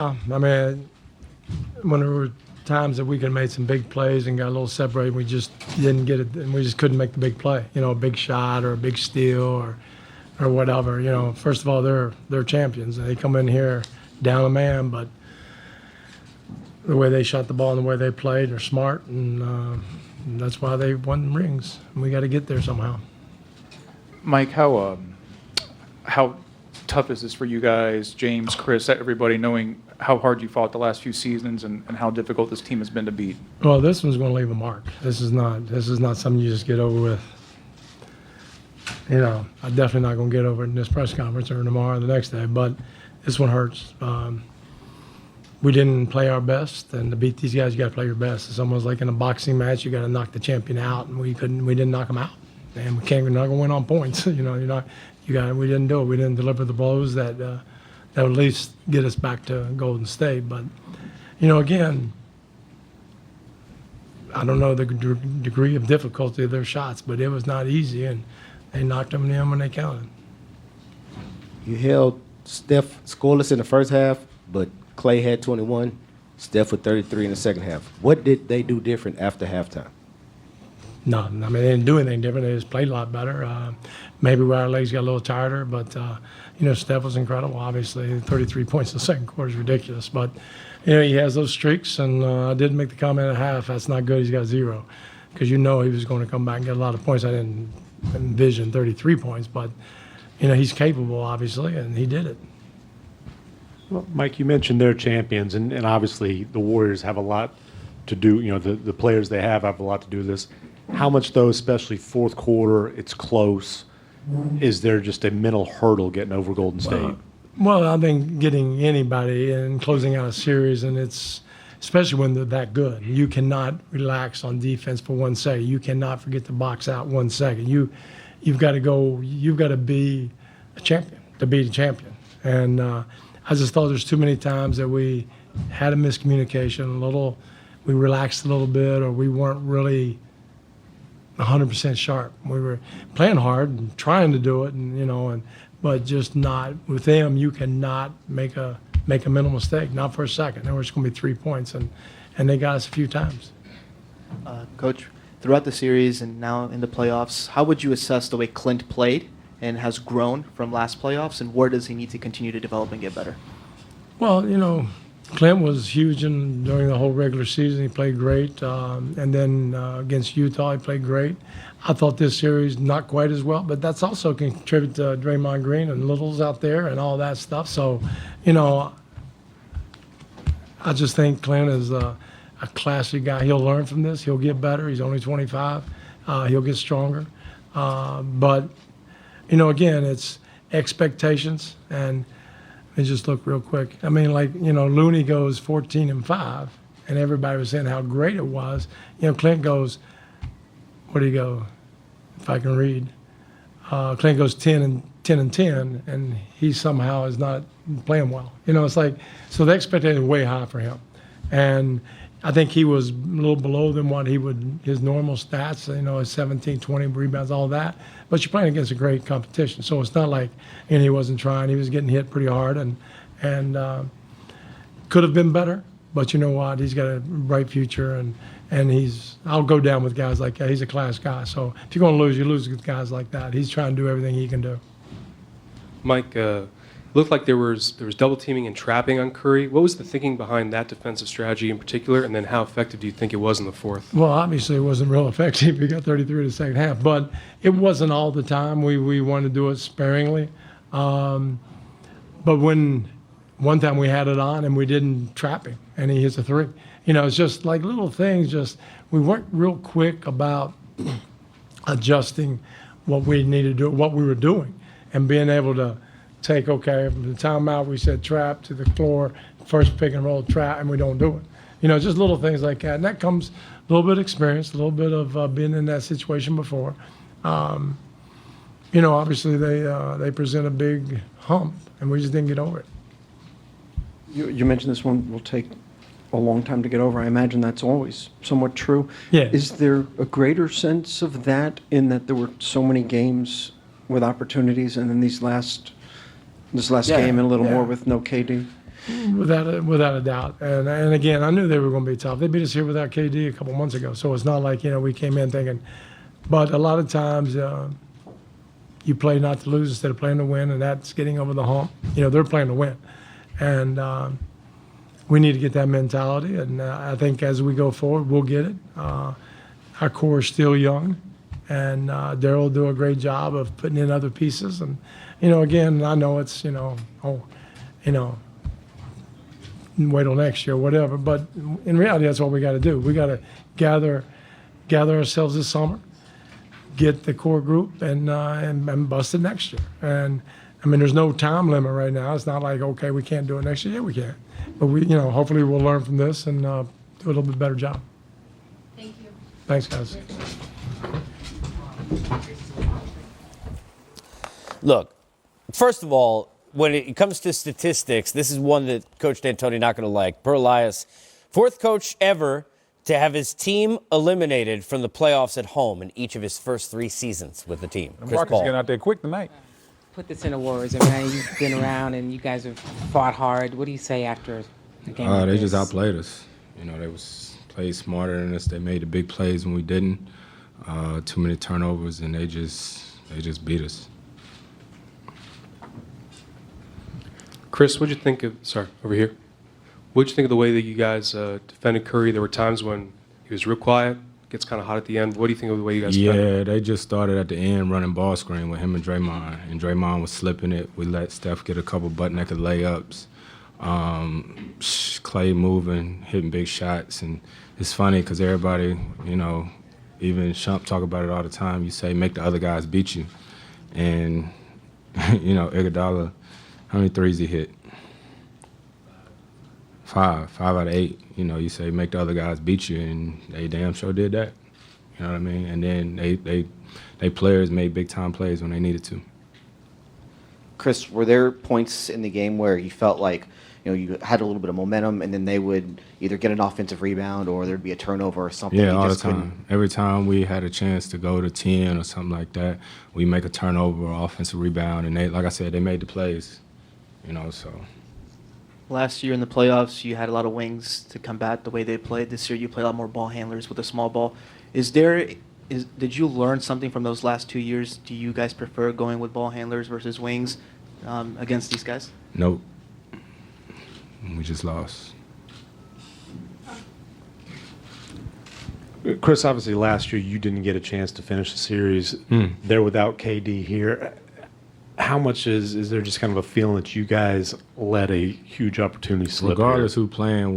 I mean, when there were times that we could have made some big plays and got a little separated, we just didn't get it, and we just couldn't make the big play. A big shot or a big steal or whatever. First of all, they're champions. They come in here down a man, but the way they shot the ball and the way they played, they're smart, and that's why they won rings. And we got to get there somehow. Mike, how tough is this for you guys, James, Chris, everybody, knowing how hard you fought the last few seasons and how difficult this team has been to beat? Well, this one's going to leave a mark. This is not something you just get over with. I'm definitely not going to get over it in this press conference or tomorrow or the next day, but this one hurts. We didn't play our best, and to beat these guys, you got to play your best. It's almost like in a boxing match, you got to knock the champion out, and we didn't knock him out, and we're not going to win on points. We didn't do it. We didn't deliver the blows that would at least get us back to Golden State. But again, I don't know the degree of difficulty of their shots, but it was not easy, and they knocked them in when they counted. You held Steph scoreless in the first half, but Clay had 21, Steph with 33 in the second half. What did they do different after halftime? No, they didn't do anything different. They just played a lot better. Maybe our legs got a little tighter, but Steph was incredible. Obviously, 33 points in the second quarter is ridiculous. But he has those streaks, and I did make the comment at half. That's not good. He's got 0, because he was going to come back and get a lot of points. I didn't envision 33 points, but he's capable, obviously, and he did it. Well, Mike, you mentioned they're champions, and obviously the Warriors have a lot to do. The players they have a lot to do with this. How much, though, especially fourth quarter, it's close, is there just a mental hurdle getting over Golden State? Well, I think getting anybody and closing out a series, and it's especially when they're that good. You cannot relax on defense for 1 second. You cannot forget to box out 1 second. You've got to go. You've got to be a champion to be the champion. And I just thought there's too many times that we had a miscommunication. We relaxed a little bit, or we weren't really 100% sharp. We were playing hard and trying to do it, but just not with them. You cannot make a mental mistake, not for a second. There was going to be 3 points, and they got us a few times. Coach, throughout the series and now in the playoffs, how would you assess the way Clint played and has grown from last playoffs, and where does he need to continue to develop and get better? Well, Clint was huge during the whole regular season. He played great. And then against Utah, he played great. I thought this series not quite as well, but that's also contributed to Draymond Green and Littles out there and all that stuff. So, I just think Clint is a classy guy. He'll learn from this. He'll get better. He's only 25. He'll get stronger. But, again, it's expectations. And let me just look real quick. I mean, Looney goes 14-5, and everybody was saying how great it was. Clint goes, what do you go? If I can read, Clint goes 10-10, and he somehow is not playing well. It's like, so the expectation is way high for him, and I think he was a little below than what his normal stats. His 17, 20 rebounds, all that. But you're playing against a great competition, so it's not like he wasn't trying. He was getting hit pretty hard, and could have been better. But you know what? He's got a bright future, and I'll go down with guys like that. He's a class guy. So if you're going to lose, you lose with guys like that. He's trying to do everything he can do. Mike, looked like there was double teaming and trapping on Curry. What was the thinking behind that defensive strategy in particular, and then how effective do you think it was in the fourth? Well, obviously it wasn't real effective. We got 33 in the second half, but it wasn't all the time. We wanted to do it sparingly. But when one time we had it on and we didn't trap him, and he hits a 3. It's just like little things. Just we weren't real quick about adjusting what we needed to do, what we were doing, and being able to take, from the timeout we said trap to the floor, first pick and roll trap, and we don't do it. Just little things like that. And that comes a little bit of experience, a little bit of being in that situation before. Obviously they present a big hump, and we just didn't get over it. You mentioned this one will take a long time to get over. I imagine that's always somewhat true. Yeah. Is there a greater sense of that in that there were so many games with opportunities, and then this last game and a little more with no KD? Without a doubt. And again, I knew they were going to be tough. They beat us here without KD a couple months ago, so it's not like we came in thinking. But a lot of times you play not to lose instead of playing to win, and that's getting over the hump. They're playing to win, and we need to get that mentality. And I think as we go forward, we'll get it. Our core is still young, and Daryl will do a great job of putting in other pieces. And again, I know it's wait till next year, whatever. But in reality, that's what we got to do. We got to gather ourselves this summer, get the core group, and bust it next year. And I mean, there's no time limit right now. It's not like, okay, we can't do it next year. Yeah, we can. But we, hopefully we'll learn from this and do a little bit better job. Thank you. Thanks, guys. Look, first of all, when it comes to statistics, this is one that Coach D'Antoni not going to like. Per Elias, fourth coach ever to have his team eliminated from the playoffs at home in each of his first 3 seasons with the team. Chris Marcus Paul. getting out there quick tonight. Put this in the words. I mean, you've been around and you guys have fought hard. What do you say after a game like They this? just outplayed us. They played smarter than us. They made the big plays when we didn't. Too many turnovers, and they just beat us. Chris, what'd you think of, over here. What'd you think of the way that you guys defended Curry? There were times when he was real quiet, gets kind of hot at the end. What do you think of the way you guys defended him? Yeah, they just started at the end running ball screen with him and Draymond. And Draymond was slipping it. We let Steph get a couple butt-naked layups. Clay moving, hitting big shots. And it's funny because everybody, even Shump talk about it all the time. You say, make the other guys beat you. And, Iguodala, how many threes he hit? 5 out of 8. You say make the other guys beat you, and they damn sure did that. You know what I mean? And then they players made big time plays when they needed to. Chris, were there points in the game where you felt like you had a little bit of momentum, and then they would either get an offensive rebound or there'd be a turnover or something? Yeah, all the time. Every time we had a chance to go to 10 or something like that, we make a turnover or offensive rebound, and they, like I said, they made the plays. So. Last year in the playoffs, you had a lot of wings to combat the way they played. This year, you play a lot more ball handlers with a small ball. Did you learn something from those last 2 years? Do you guys prefer going with ball handlers versus wings against these guys? Nope. We just lost. Chris, obviously last year you didn't get a chance to finish the series. There without KD here. How much is there just kind of a feeling that you guys let a huge opportunity slip? Regardless who playing,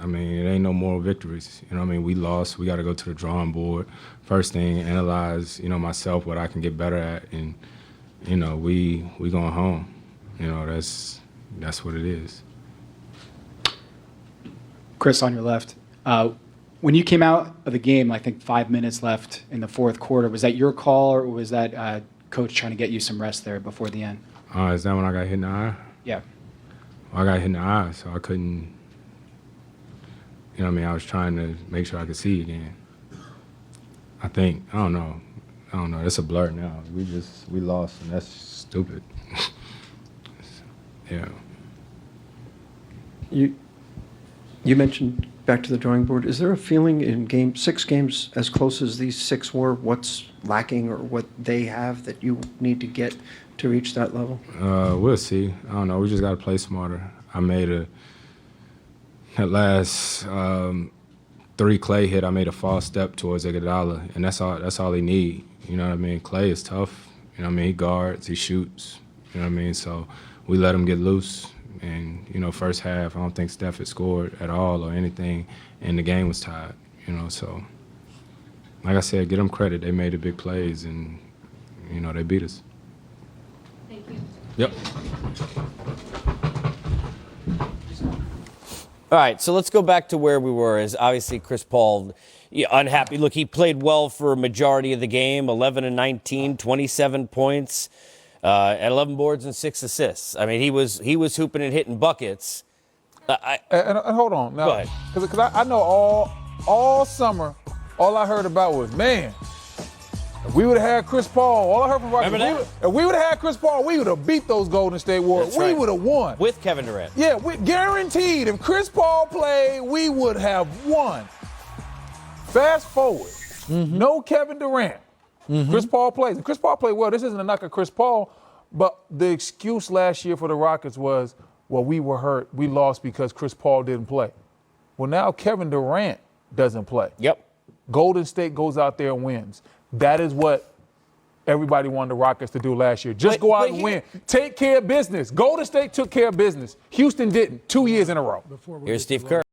it ain't no moral victories. We lost. We got to go to the drawing board. First thing, analyze, myself, what I can get better at, and, we going home. That's what it is. Chris, on your left. When you came out of the game, I think 5 minutes left in the fourth quarter, was that your call or was that coach trying to get you some rest there before the end? Is that when I got hit in the eye? Yeah. Well, I got hit in the eye, so I couldn't, I was trying to make sure I could see again. I think, I don't know. It's a blur now. We lost, and that's stupid. Yeah. You mentioned back to the drawing board. Is there a feeling in 6 games as close as these 6 were, what's lacking or what they have that you need to get to reach that level? We'll see. I don't know. We just got to play smarter. I made that last 3 Clay hit, I made a false step towards Iguodala, and that's all he need. You know what I mean? Clay is tough. He guards, he shoots. You know what I mean? So we let him get loose. And, first half, I don't think Steph had scored at all or anything, and the game was tied, So, like I said, give them credit. They made the big plays, and, they beat us. Thank you. Yep. All right, so let's go back to where we were. As obviously Chris Paul, unhappy. Look, he played well for a majority of the game, 11 and 19, 27 points. At 11 boards and 6 assists. I mean, he was hooping and hitting buckets. And hold on now, Go ahead. Because I know all summer, all I heard about was, man, If we would have had Chris Paul, all I heard from Rockets, Remember that? if we would have had Chris Paul, we would have beat those Golden State Warriors. That's We right. would have won. With Kevin Durant. Yeah, we guaranteed. If Chris Paul played, we would have won. Fast forward, no Kevin Durant. Chris Paul plays. And Chris Paul played well. This isn't a knock at Chris Paul, but the excuse last year for the Rockets was, well, we were hurt. We lost because Chris Paul didn't play. Well, now Kevin Durant doesn't play. Yep. Golden State goes out there and wins. That is what everybody wanted the Rockets to do last year. Just go out and win. Take care of business. Golden State took care of business. Houston didn't 2 years in a row. Here's Steve Kerr.